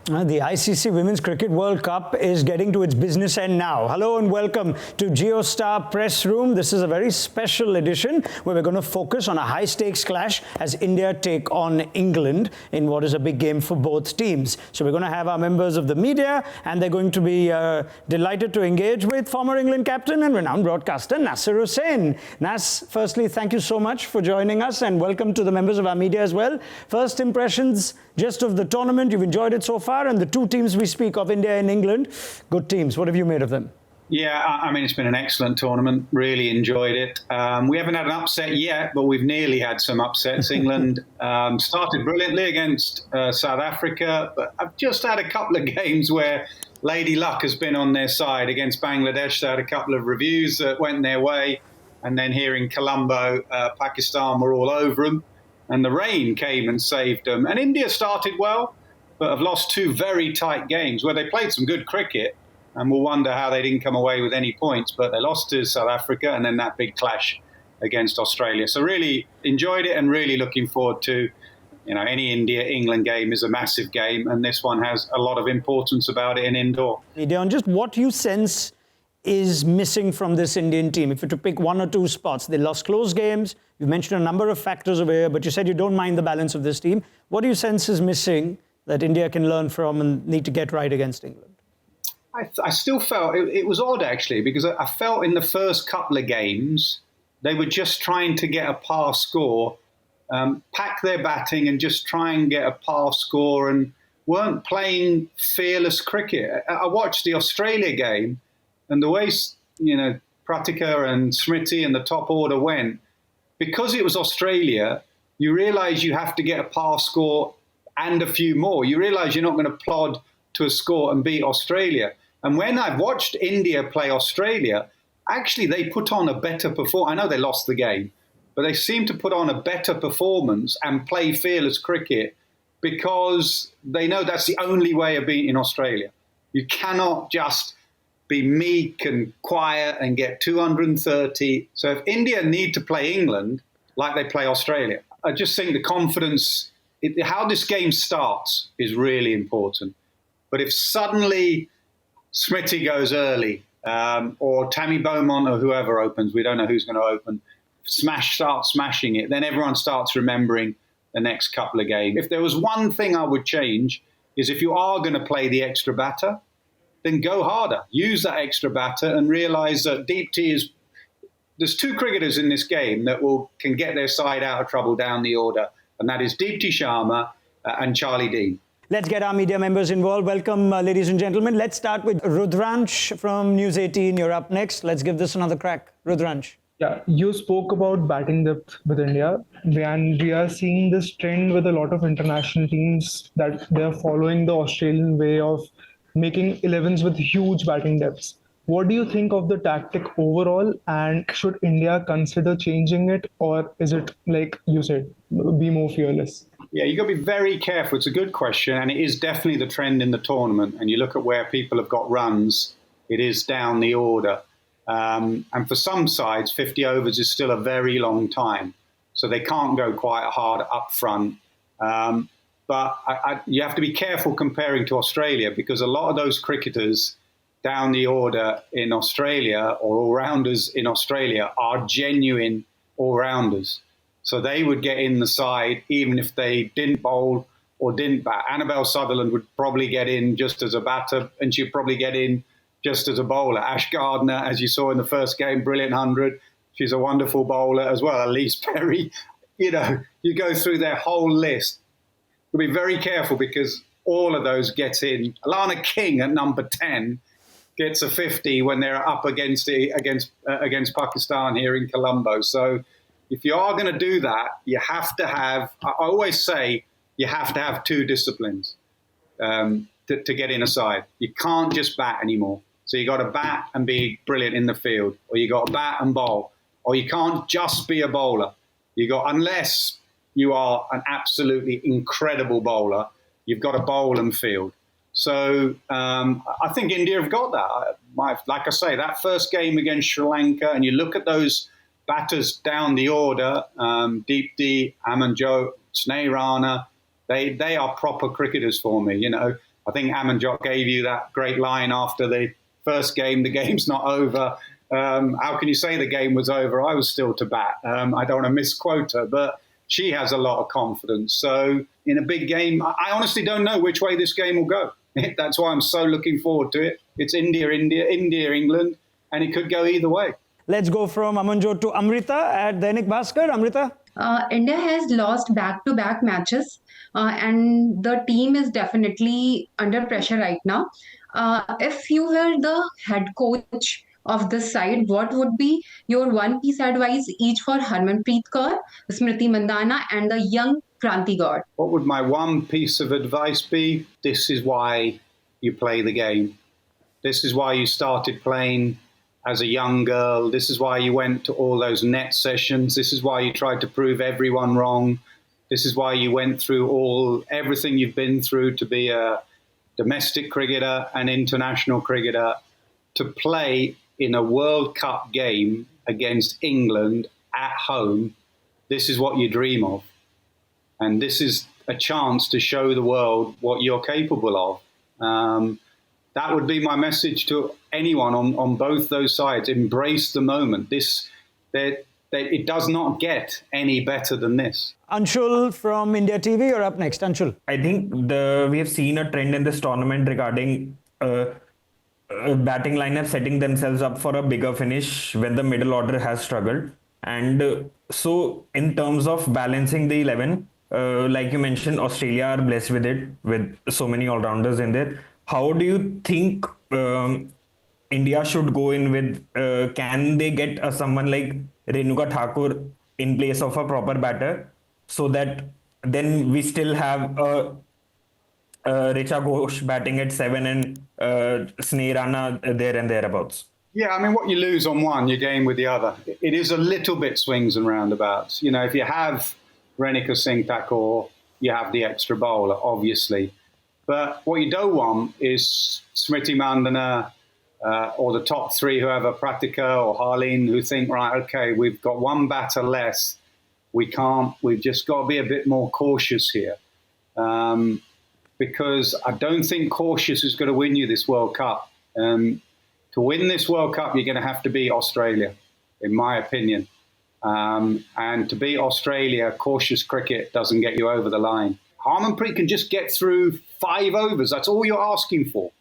The ICC Women's Cricket World Cup is getting to its business end now. Hello and welcome to JioHotstar Press Room. This is a very special edition where we're going to focus on a high-stakes clash as India take on England in what is a big game for both teams. So we're going to have our members of the media, and they're going to be delighted to engage with former England captain and renowned broadcaster Nasser Hussain. Nas, firstly, thank you so much for joining us, and welcome to the members of our media as well. First impressions just of the tournament. You've enjoyed it so far, and the two teams we speak of, India and England, good teams. What have you made of them? Yeah, I mean, it's been an excellent tournament. Really enjoyed it. We haven't had an upset yet, but we've nearly had some upsets. England started brilliantly against South Africa, but I've just had a couple of games where Lady Luck has been on their side. Against Bangladesh, they had a couple of reviews that went their way, and then here in Colombo, Pakistan were all over them, and the rain came and saved them. And India started well, but have lost two very tight games where they played some good cricket, and we'll wonder how they didn't come away with any points. But they lost to South Africa and then that big clash against Australia. So really enjoyed it and really looking forward to, any India-England game is a massive game, and this one has a lot of importance about it in indoor. Deon, just what you sense is missing from this Indian team? If you were to pick one or two spots, they lost close games. You've mentioned a number of factors over here, but you said you don't mind the balance of this team. What do you sense is missing that India can learn from and need to get right against England? I still felt it was odd, actually, because I felt in the first couple of games they were just trying to get a par score, pack their batting and just try and get a par score, and weren't playing fearless cricket. I watched the Australia game, and the way, Pratika and Smriti and the top order went, because it was Australia, you realise you have to get a par score and a few more. You realise you're not going to plod to a score and beat Australia. And when I've watched India play Australia, actually they put on a better performance. I know they lost the game, but they seem to put on a better performance and play fearless cricket because they know that's the only way of beating Australia. You cannot just be meek and quiet and get 230. So if India need to play England like they play Australia, I just think the confidence, how this game starts is really important. But if suddenly Smriti goes early, or Tammy Beaumont or whoever opens, we don't know who's going to open, starts smashing it, then everyone starts remembering the next couple of games. If there was one thing I would change, is if you are going to play the extra batter, then go harder. Use that extra batter and realise that there's two cricketers in this game that can get their side out of trouble down the order, and that is Deepti Sharma and Charlie Dean. Let's get our media members involved. Welcome, ladies and gentlemen. Let's start with Rudransh from News 18. You're up next. Let's give this another crack. Rudransh. Yeah, you spoke about batting depth with India, and we are seeing this trend with a lot of international teams that they're following the Australian way of making 11s with huge batting depths. What do you think of the tactic overall, and should India consider changing it, or is it, like you said, be more fearless? Yeah, you've got to be very careful. It's a good question, and it is definitely the trend in the tournament. And you look at where people have got runs, it is down the order. And for some sides, 50 overs is still a very long time. So they can't go quite hard up front. But you have to be careful comparing to Australia, because a lot of those cricketers down the order in Australia, or all-rounders in Australia, are genuine all-rounders. So they would get in the side even if they didn't bowl or didn't bat. Annabelle Sutherland would probably get in just as a batter, and she'd probably get in just as a bowler. Ash Gardner, as you saw in the first game, brilliant 100. She's a wonderful bowler as well. Elise Perry, you go through their whole list. You'll be very careful because all of those get in. Alana King at number 10 gets a 50 when they're up against Pakistan here in Colombo. So if you are going to do that, you have to have, I always say, you have to have two disciplines to get in a side. You can't just bat anymore. So you got to bat and be brilliant in the field, or you got to bat and bowl, or you can't just be a bowler. Unless you are an absolutely incredible bowler, you've got to bowl and field. So I think India have got that. Like I say, that first game against Sri Lanka, and you look at those batters down the order, Deepti, Amanjot, Sneh Rana, they are proper cricketers for me. I think Amanjot gave you that great line after the first game, the game's not over. How can you say the game was over? I was still to bat. I don't want to misquote her, but she has a lot of confidence. So in a big game, I honestly don't know which way this game will go. That's why I'm so looking forward to it. It's India, England, and it could go either way. Let's go from Amanjot to Amrita at Dainik Bhaskar. Amrita? India has lost back-to-back matches, and the team is definitely under pressure right now. If you were the head coach of this side, what would be your one-piece advice each for Harmanpreet Kaur, Smriti Mandhana, and the young Kranti Gaur? What would my one piece of advice be? This is why you play the game. This is why you started playing as a young girl. This is why you went to all those net sessions. This is why you tried to prove everyone wrong. This is why you went through everything you've been through to be a domestic cricketer and international cricketer, to play in a World Cup game against England at home. This is what you dream of. And this is a chance to show the world what you're capable of. That would be my message to anyone on both those sides. Embrace the moment. It does not get any better than this. Anshul from India TV, you're up next. Anshul. I think we have seen a trend in this tournament regarding batting lineup setting themselves up for a bigger finish when the middle order has struggled. And so in terms of balancing the 11, like you mentioned, Australia are blessed with it, with so many all-rounders in there. How do you think India should go in with, can they get someone like Renuka Thakur in place of a proper batter, so that then we still have Richa Ghosh batting at 7 and Sneh Rana there and thereabouts? Yeah, I mean, what you lose on one, you gain with the other. It is a little bit swings and roundabouts. You know, if you have Renuka Singh Thakur, you have the extra bowler, obviously. But what you don't want is Smriti Mandhana or the top three, whoever, Pratika or Harleen, who think, right, okay, we've got one batter less. We've just got to be a bit more cautious here. Because I don't think cautious is going to win you this World Cup. To win this World Cup, you're going to have to beat Australia, in my opinion. And to beat Australia, cautious cricket doesn't get you over the line. Harmanpreet can just get through 5 overs. That's all you're asking for.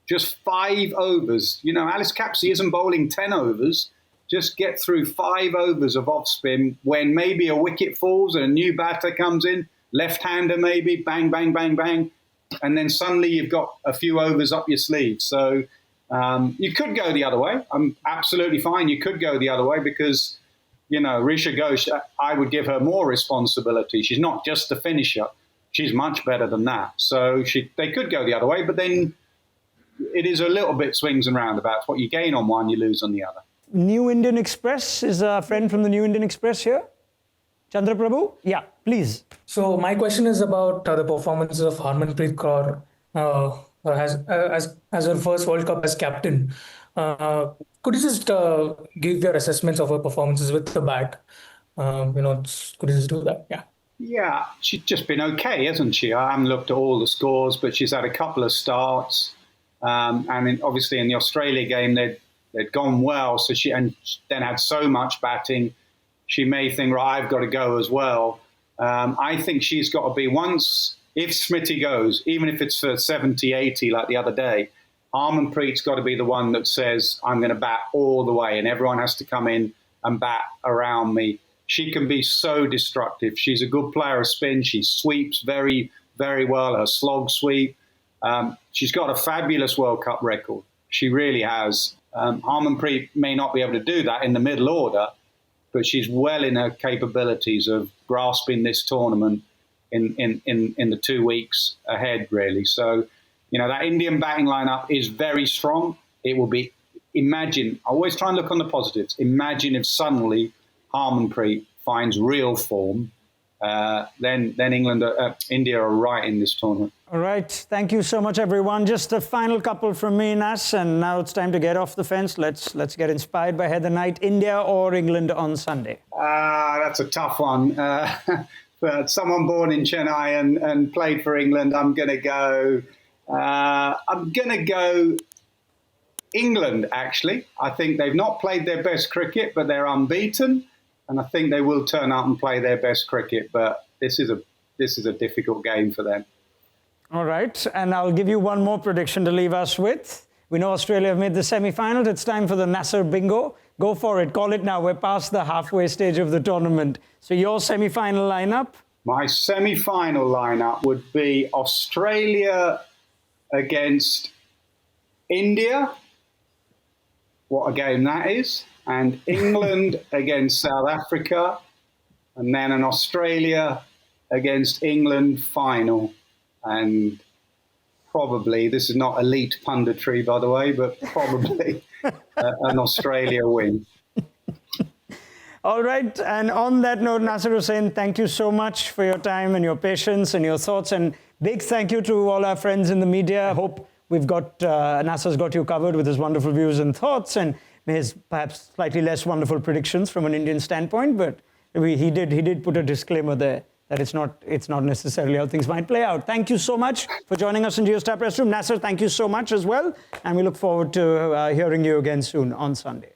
Just 5 overs. You know, Alice Capsey isn't bowling 10 overs. Just get through 5 overs of off-spin when maybe a wicket falls and a new batter comes in, left-hander maybe, bang, bang, bang, bang. And then suddenly you've got a few overs up your sleeve. So you could go the other way. I'm absolutely fine. You could go the other way because, you know, Risha Ghosh, I would give her more responsibility. She's not just the finisher. She's much better than that. So they could go the other way, but then it is a little bit swings and roundabouts. What you gain on one, you lose on the other. New Indian Express is a friend from the New Indian Express here. Chandra Prabhu? Yeah, please. So my question is about the performances of Harmanpreet Kaur as her first World Cup as captain. Could you just give your assessments of her performances with the bat? Could you just do that? Yeah. Yeah, she's just been okay, hasn't she? I haven't looked at all the scores, but she's had a couple of starts. Obviously in the Australia game, they'd gone well. So she then had so much batting. She may think, right, I've got to go as well. I think she's got to be if Smitty goes, even if it's for 70, 80 like the other day, Harmanpreet's got to be the one that says, I'm going to bat all the way and everyone has to come in and bat around me. She can be so destructive. She's a good player of spin. She sweeps very, very well, her slog sweep. She's got a fabulous World Cup record. She really has. Harmanpreet may not be able to do that in the middle order, but she's well in her capabilities of grasping this tournament in the 2 weeks ahead, really. So, you know, that Indian batting lineup is very strong. It will be, I always try and look on the positives. Imagine if suddenly Harmanpreet finds real form, then India are right in this tournament. All right. Thank you so much, everyone. Just a final couple from me, Nas, and now it's time to get off the fence. Let's get inspired by Heather Knight. India or England on Sunday? That's a tough one. But someone born in Chennai and played for England, I'm going to go I'm going to go England, actually. I think they've not played their best cricket, but they're unbeaten. And I think they will turn up and play their best cricket. But this is a difficult game for them. All right. And I'll give you one more prediction to leave us with. We know Australia have made the semi-finals. It's time for the Nasser bingo. Go for it. Call it now. We're past the halfway stage of the tournament. So your semi-final lineup? My semi-final lineup would be Australia against India. What a game that is. And England against South Africa. And then an Australia against England final. And probably, this is not elite punditry, by the way, but probably an Australia win. All right. And on that note, Nasser Hussain, thank you so much for your time and your patience and your thoughts. And big thank you to all our friends in the media. I hope we've got, Nasser's got you covered with his wonderful views and thoughts and his perhaps slightly less wonderful predictions from an Indian standpoint. But he did put a disclaimer there that it's not necessarily how things might play out. Thank you so much for joining us in JioHotstar Press Room. Nasser, thank you so much as well. And we look forward to hearing you again soon on Sunday.